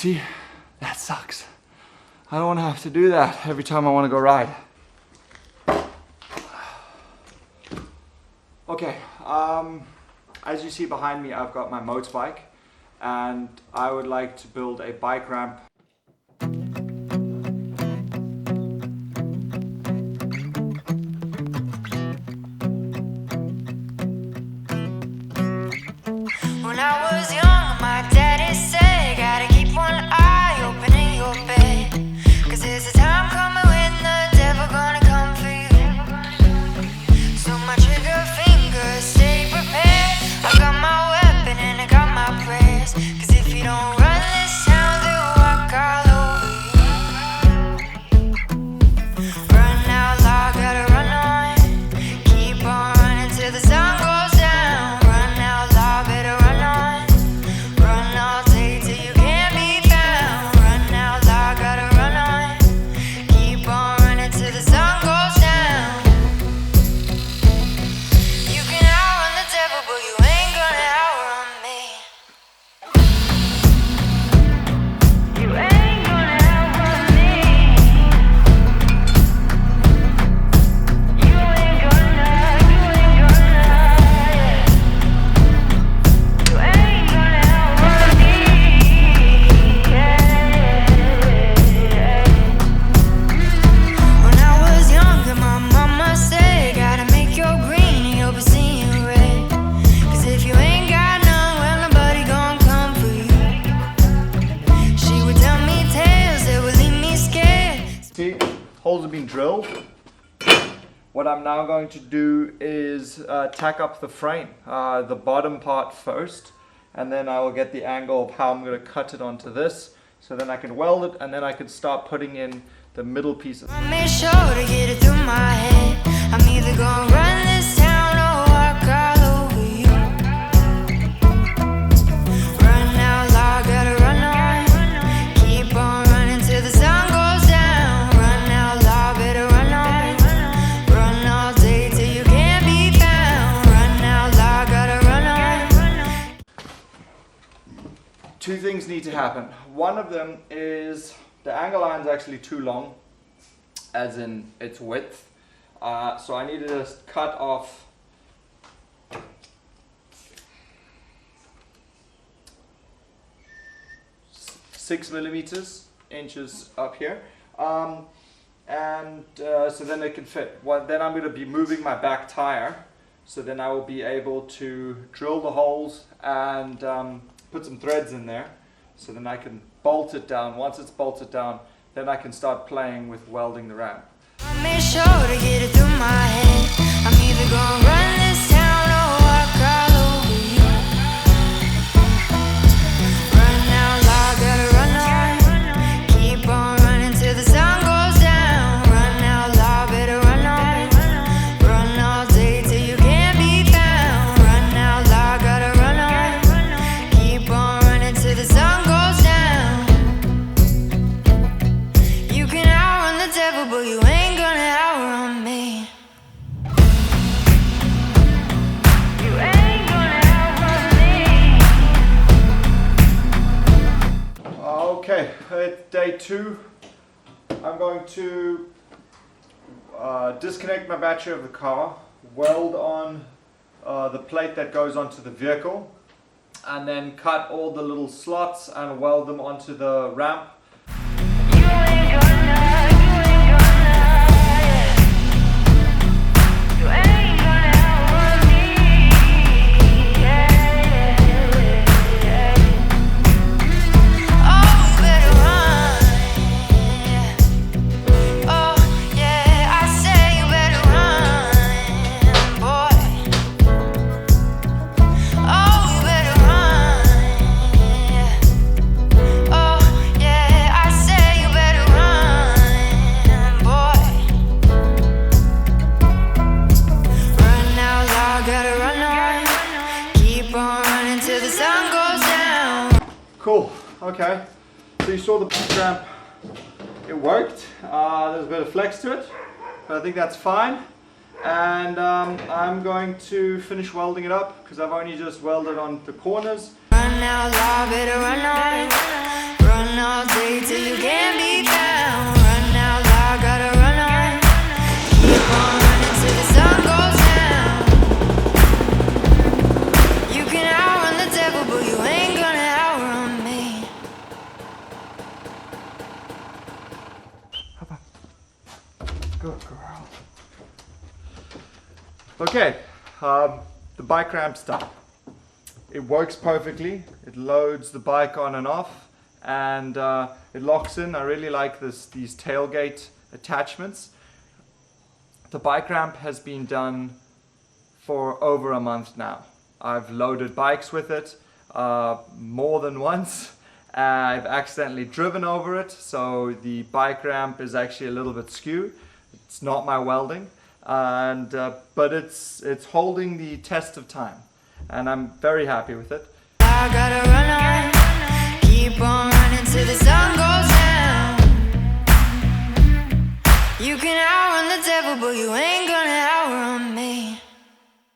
see, that sucks. I don't want to have to do that every time I want to go ride. Okay, as you see behind me, I've got my motorbike, and I would like to build a bike ramp. When I was young, my daddy said, gotta keep one eye open in your bed, 'cause there's a time coming when the devil gonna come for you. So my trigger finger, stay prepared. I got my weapon and I got my prayers, 'cause if you don't run this town, they'll walk all over you. Run out loud, gotta run on. Keep on running till the sun goes down. Run out loud, better run on. Run all day till you can't be found. Run out loud, gotta run on. Keep on running till the sun goes down. You can outrun the devil, but you ain't gonna outrun me. You ain't gonna outrun me. You ain't gonna, you ain't gonna, you ain't gonna outrun me. When I was younger, my mama said, gotta make your green and you'll be seeing red. 'Cause if you ain't got none, well, nobody gon' come for you. She would tell me tales that would leave me scared. See, holes have been drilled. What I'm now going to do is tack up the frame, the bottom part first, and then I will get the angle of how I'm going to cut it onto this, so then I can weld it, and then I can start putting in the middle pieces. I made sure to get it through my head. I'm either gonna run this town or walk all over you. Run out loud, gotta run on. Keep on running till the sun goes down. Run out loud, better run on. Run all day till you can't be found. Run out loud, gotta run on. Two things need to happen. One of them is the angle line's actually too long, as in its width. So I need to just cut off 6 millimeters, inches up here. So then it can fit. Well, then I'm going to be moving my back tire, so then I will be able to drill the holes and put some threads in there, so then I can bolt it down. Once it's bolted down, then I can start playing with welding the ramp. I made sure to get it through my head. I'm either gonna run this town or walk all over you. Run out loud, gotta run on. Keep on running till the sun goes down. Run out loud, better run on. Run all day till you can't be found. Run out loud, gotta run on. Keep on running till the sun goes down. You can outrun the devil, but you ain't gonna outrun me. You ain't gonna outrun me. Okay, it's day 2. I'm going to disconnect my battery of the car, weld on the plate that goes onto the vehicle, and then cut all the little slots and weld them onto the ramp. You ain't gonna, you ain't gonna outrun me. Oh, you better run. Oh, yeah, I say you better run, boy. Oh, you better run. Oh, yeah, I say you better run, boy. Run out loud, gotta run on. Keep on running till the sun goes down. Cool, okay. So you saw the ramp, it worked. There's a bit of flex to it, but I think that's fine. And I'm going to finish welding it up, because I've only just welded on the corners. Run out loud, better run on. Run all day till you can't be found. Run out loud, gotta run on. Keep on running till the sun goes down. You can outrun the devil, but you ain't gonna outrun me. Good girl. Okay, the bike ramp's done. It works perfectly. It loads the bike on and off, and it locks in. I really like these tailgate attachments. The bike ramp has been done for over a month now. I've loaded bikes with it more than once. I've accidentally driven over it, so the bike ramp is actually a little bit skew. It's not my welding, and but it's holding the test of time, and I'm very happy with it. I gotta run on, keep on running till the sun goes down. You can outrun the devil, but you ain't gonna outrun me.